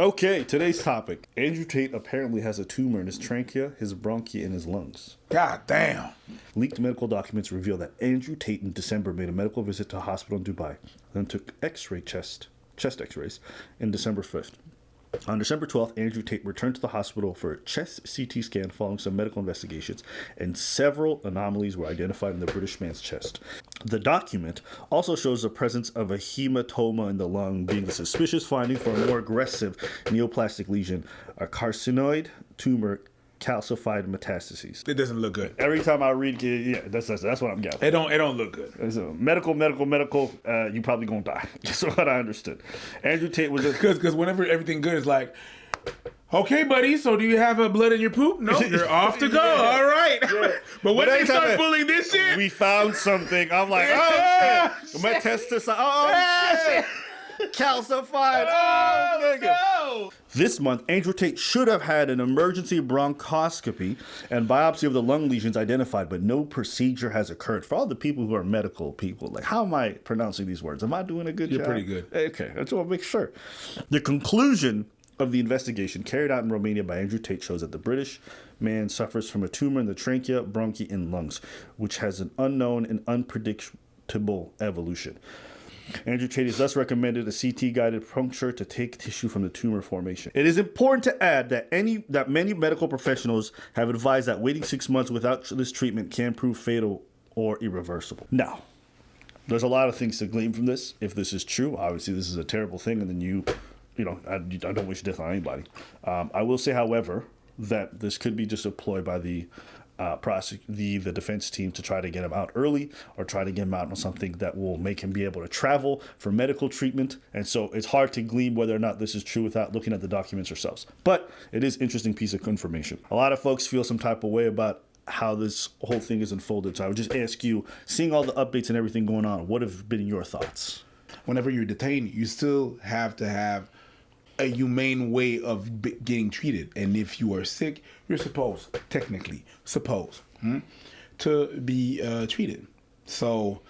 Okay, today's topic. Andrew Tate apparently has a tumor in his trachea, his bronchi, and his lungs. God damn. Leaked medical documents reveal that Andrew Tate in December made a medical visit to a hospital in Dubai, then took chest x-rays in December 5th. On December 12th, Andrew Tate returned to the hospital for a chest CT scan following some medical investigations, and several anomalies were identified in the British man's chest. The document also shows the presence of a hematoma in the lung being a suspicious finding for a more aggressive neoplastic lesion, a carcinoid tumor, calcified metastases. It doesn't look good. Every time I read it, yeah, that's what I'm getting. It don't look good. It's a medical, you probably gonna die. That's what I understood. Andrew Tate was because whenever everything good is like, okay, buddy, so do you have blood in your poop? No, you're off to go. Yeah. All right. Yeah. But when they start pulling this shit, we found something. I'm like, oh shit, my testis. Oh shit. Calcified. Oh, nigga. No. This month, Andrew Tate should have had an emergency bronchoscopy and biopsy of the lung lesions identified, but no procedure has occurred. For all the people who are medical people, like, how am I pronouncing these words? Am I doing a good job? You're pretty good. Okay, I just want to make sure. The conclusion of the investigation carried out in Romania by Andrew Tate shows that the British man suffers from a tumor in the trachea, bronchi, and lungs, which has an unknown and unpredictable evolution. Andrew Tate has thus recommended a CT-guided puncture to take tissue from the tumor formation. It is important to add that many medical professionals have advised that waiting 6 months without this treatment can prove fatal or irreversible. Now, there's a lot of things to glean from this. If this is true, obviously this is a terrible thing, and then I don't wish death on anybody. I will say, however, that this could be just a ploy by the defense team to try to get him out early or try to get him out on something that will make him be able to travel for medical treatment. And so it's hard to glean whether or not this is true without looking at the documents ourselves. But it is an interesting piece of information. A lot of folks feel some type of way about how this whole thing is unfolded. So I would just ask you, seeing all the updates and everything going on, what have been your thoughts? Whenever you're detained, you still have to have a humane way of getting treated. And if you are sick, you're supposed to be treated. So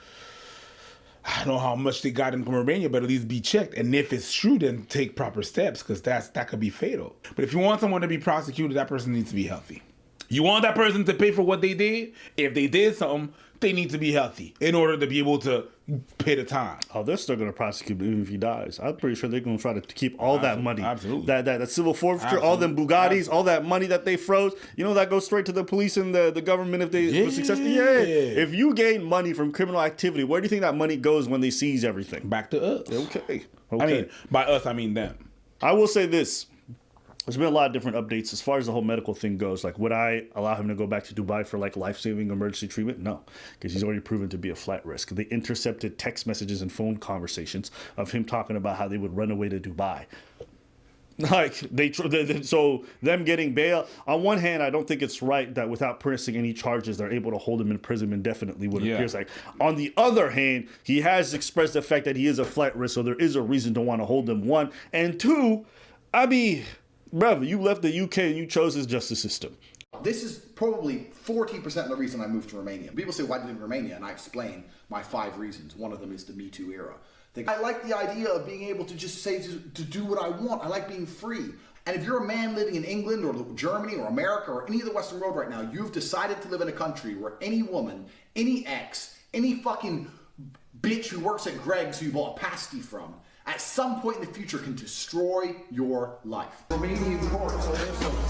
I don't know how much they got in from Romania, but at least be checked. And if it's true, then take proper steps, because that could be fatal. But if you want someone to be prosecuted, that person needs to be healthy. You want that person to pay for what they did? If they did something, they need to be healthy in order to be able to pay the time. Oh, they're still going to prosecute him even if he dies. I'm pretty sure they're going to try to keep all that money. Absolutely. That civil forfeiture, all them Bugattis, all that money that they froze, that goes straight to the police and the government if they were successful. Yeah. If you gain money from criminal activity, where do you think that money goes when they seize everything? Back to us. Okay. I mean, by us, I mean them. I will say this. There's been a lot of different updates as far as the whole medical thing goes. Like, would I allow him to go back to Dubai for like life-saving emergency treatment? No, because he's already proven to be a flight risk. They intercepted text messages and phone conversations of him talking about how they would run away to Dubai. Like, so them getting bail, on one hand, I don't think it's right that without pressing any charges, they're able to hold him in prison indefinitely, what it appears like. On the other hand, he has expressed the fact that he is a flight risk, so there is a reason to want to hold him, one. And two, I mean, brother, you left the UK and you chose his justice system. This is probably 40% of the reason I moved to Romania. People say, why did you live in Romania? And I explain my 5 reasons. One of them is the Me Too era. I like the idea of being able to just say to do what I want. I like being free. And if you're a man living in England or Germany or America or any of the Western world right now, you've decided to live in a country where any woman, any ex, any fucking bitch who works at Greg's who you bought a pasty from, at some point in the future can destroy your life. Romanian courts,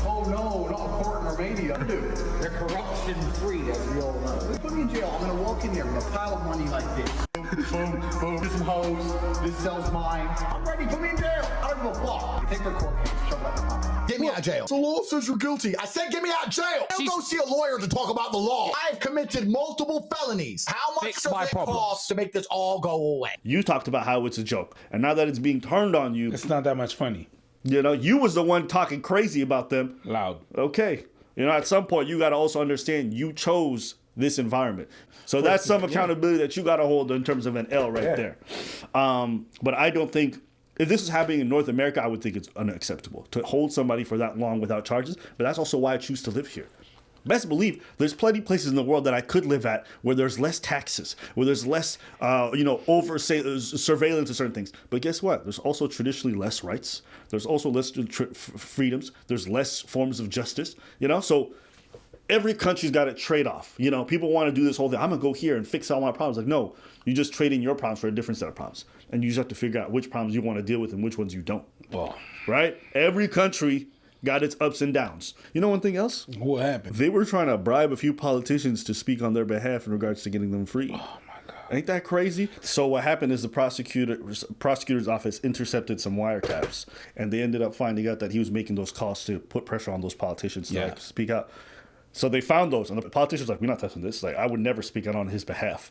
oh no, not a court in Romania. Dude, they're corruption free, as we all know. Put me in jail, I'm gonna walk in there with a pile of money like this. Boom, boom, this some hoes, this sells mine. I'm ready, put me in jail. I don't give a fuck. Take their court case, shove that in my mouth. Get me out of jail. The law says you're guilty. I said get me out of jail. Don't go see a lawyer to talk about the law. I've committed multiple felonies. How much does it cost to make this all go away? You talked about how it's a joke. And now that it's being turned on you, it's not that much funny. You was the one talking crazy about them. Loud. Okay. At some point, you got to also understand you chose this environment. So that's some accountability that you got to hold in terms of an L right there. But I don't think, if this is happening in North America, I would think it's unacceptable to hold somebody for that long without charges. But that's also why I choose to live here. Best believe there's plenty of places in the world that I could live at where there's less taxes, where there's less, surveillance of certain things. But guess what? There's also traditionally less rights. There's also less freedoms. There's less forms of justice. So every country's got a trade-off. People want to do this whole thing. I'm gonna go here and fix all my problems. Like, no, you just trade in your problems for a different set of problems, and you just have to figure out which problems you want to deal with and which ones you don't. Well, right? Every country got its ups and downs. You know one thing else? What happened? They were trying to bribe a few politicians to speak on their behalf in regards to getting them free. Oh my God. Ain't that crazy? So what happened is the prosecutor's office intercepted some wiretaps, and they ended up finding out that he was making those calls to put pressure on those politicians to speak out. So they found those, and the politicians were like, we're not touching this. Like, I would never speak out on his behalf.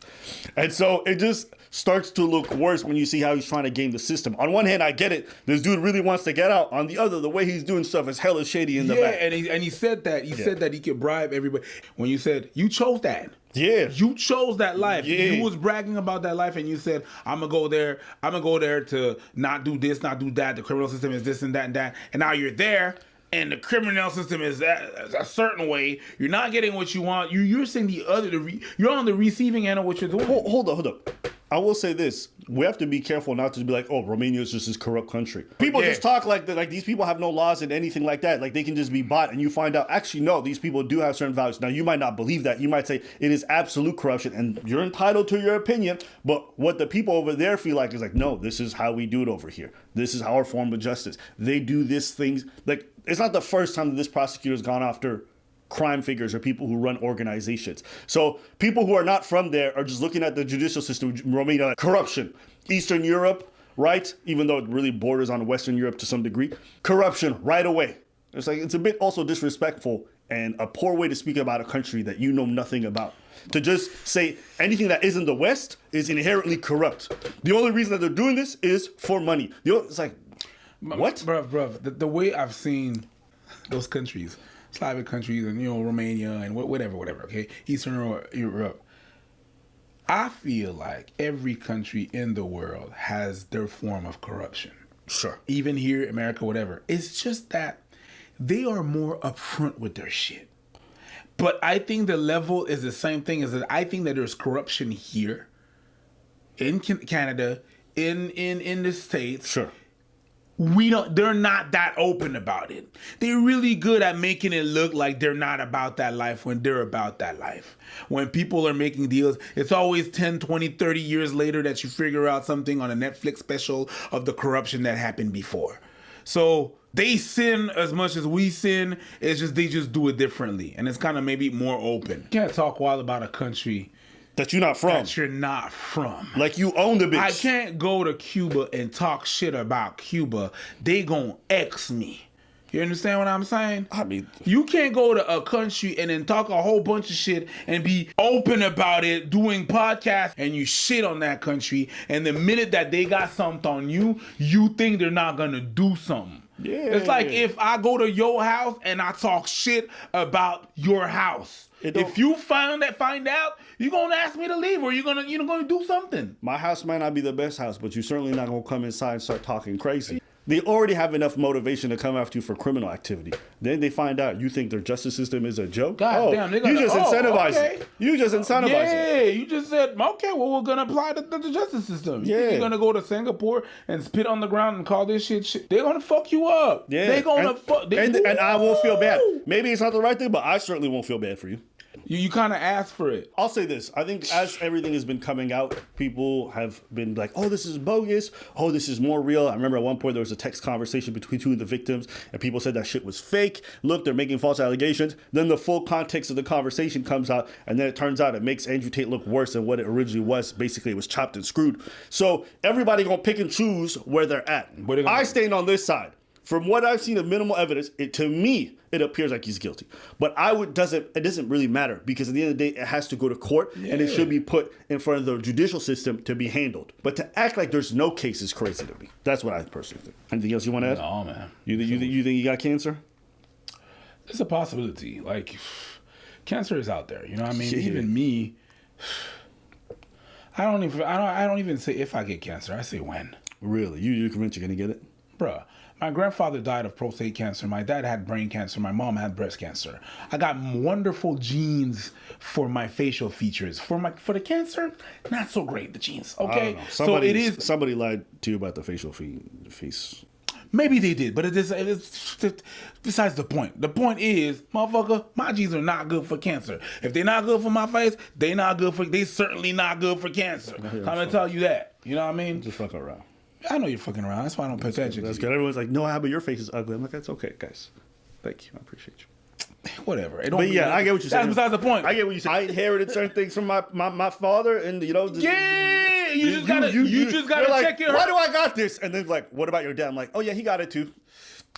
And so it just starts to look worse when you see how he's trying to game the system. On one hand, I get it. This dude really wants to get out. On the other, the way he's doing stuff is hella shady in the back. And he said that. He said that he could bribe everybody. When you said, you chose that. Yeah. You chose that life. Yeah. You was bragging about that life, and you said, I'm going to go there to not do this, not do that. The criminal system is this and that and that. And now you're there. And the criminal system is a certain way. You're not getting what you want. You're saying you're on the receiving end of what you're doing. Hold up. I will say this. We have to be careful not to be like, oh, Romania is just this corrupt country. People just talk like that. Like, these people have no laws and anything like that. Like, they can just be bought. And you find out, actually, no, these people do have certain values. Now, you might not believe that. You might say it is absolute corruption. And you're entitled to your opinion. But what the people over there feel like is like, no, this is how we do it over here. This is our form of justice. They do this things. Like, it's not the first time that this prosecutor's gone after crime figures or people who run organizations. So people who are not from there are just looking at the judicial system, Romania, corruption. Eastern Europe, right? Even though it really borders on Western Europe to some degree. Corruption right away. It's like, it's a bit also disrespectful and a poor way to speak about a country that you know nothing about. To just say anything that isn't the West is inherently corrupt. The only reason that they're doing this is for money. It's like, what? Bruv, the way I've seen those countries, Slavic countries and, Romania and whatever, okay? Eastern Europe. I feel like every country in the world has their form of corruption. Sure. Even here, America, whatever. It's just that they are more upfront with their shit. But I think the level is the same thing as that. I think that there's corruption here in Canada, in the States. Sure. They're not that open about it. They're really good at making it look like they're not about that life when they're about that life. When people are making deals, it's always 10, 20, 30 years later that you figure out something on a Netflix special of the corruption that happened before. So they sin as much as we sin. It's just, they just do it differently. And it's kind of maybe more open. You can't talk wild about a country that you're not from. That you're not from. Like, you own the bitch. I can't go to Cuba and talk shit about Cuba. They gon' X me. You understand what I'm saying? I mean, you can't go to a country and then talk a whole bunch of shit and be open about it, doing podcasts, and you shit on that country. And the minute that they got something on you, you think they're not gonna do something. Yeah. It's like if I go to your house and I talk shit about your house. If you find out, you're gonna ask me to leave, or you're gonna do something. My house might not be the best house, but you're certainly not gonna come inside and start talking crazy. They already have enough motivation to come after you for criminal activity. Then they find out you think their justice system is a joke. God damn, you just incentivize it. You just incentivize it. Yeah, you just said, okay, well, we're gonna apply the justice system. Yeah. You're gonna go to Singapore and spit on the ground and call this shit. They're gonna fuck you up. Yeah. They're gonna fuck. And I won't feel bad. Maybe it's not the right thing, but I certainly won't feel bad for you. You kind of asked for it. I'll say this. I think as everything has been coming out, people have been like, oh, this is bogus. Oh, this is more real. I remember at one point there was a text conversation between two of the victims, and people said that shit was fake. Look, they're making false allegations. Then the full context of the conversation comes out, and then it turns out it makes Andrew Tate look worse than what it originally was. Basically, it was chopped and screwed. So everybody gonna pick and choose where they're at. I stand on this side. From what I've seen of minimal evidence, to me, it appears like he's guilty. But it doesn't really matter, because at the end of the day, it has to go to court, and it should be put in front of the judicial system to be handled. But to act like there's no case is crazy to me. That's what I personally think. Anything else you want to add? No, man. You think you got cancer? It's a possibility. Like, cancer is out there. You know what I mean? Yeah. Even me, I don't even say if I get cancer. I say when. Really? You convinced you're gonna get it? Bruh, My grandfather died of prostate cancer. My dad had brain cancer. My mom had breast cancer. I got wonderful genes for my facial features. For the cancer, not so great, the genes. Okay? So it is... Somebody lied to you about the face. Maybe they did, but it's besides the point. The point is, motherfucker, my genes are not good for cancer. If they're not good for my face, they certainly not good for cancer. I'm gonna tell you that. You know what I mean? Just fuck around. I know you're fucking around. That's why I don't pay attention. That's good. Everyone's like, no, but your face is ugly. I'm like, that's okay, guys. Thank you. I appreciate you. Whatever. But yeah, I get what you're saying. That's besides the point. I get what you're saying. I inherited certain things from my father, and you know. Yeah, you just gotta like, check your. Why do I got this? And then like, what about your dad? I'm like, oh yeah, he got it too.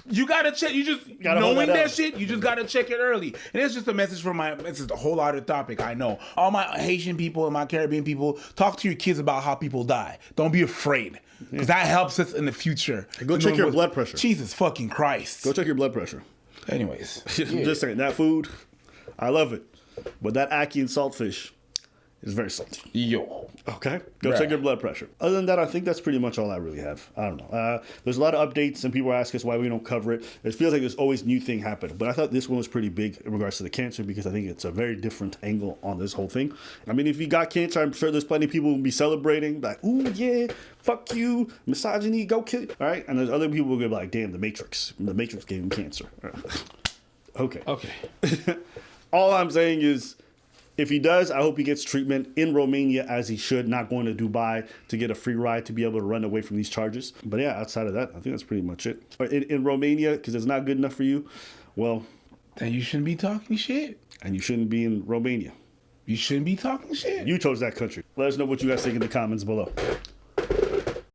You gotta check. You just knowing that shit. You just gotta check it early. And it's just a message for this is a whole other topic. I know all my Haitian people and my Caribbean people. Talk to your kids about how people die. Don't be afraid, because that helps us in the future. Go check your blood pressure. Jesus fucking Christ. Go check your blood pressure. Anyways, I'm just saying that food, I love it, but that ackee and saltfish is very salty. Yo. Okay? Go check your blood pressure. Other than that, I think that's pretty much all I really have. I don't know. There's a lot of updates, and people ask us why we don't cover it. It feels like there's always new thing happening. But I thought this one was pretty big in regards to the cancer, because I think it's a very different angle on this whole thing. I mean, if you got cancer, I'm sure there's plenty of people who will be celebrating, like, ooh, yeah, fuck you, misogyny, go kill it. All right? And there's other people who will be like, damn, the Matrix gave him cancer. Okay. All I'm saying is, if he does, I hope he gets treatment in Romania as he should, not going to Dubai to get a free ride to be able to run away from these charges. But yeah, outside of that, I think that's pretty much it. In Romania, because it's not good enough for you, well... then you shouldn't be talking shit. And you shouldn't be in Romania. You shouldn't be talking shit. You chose that country. Let us know what you guys think in the comments below.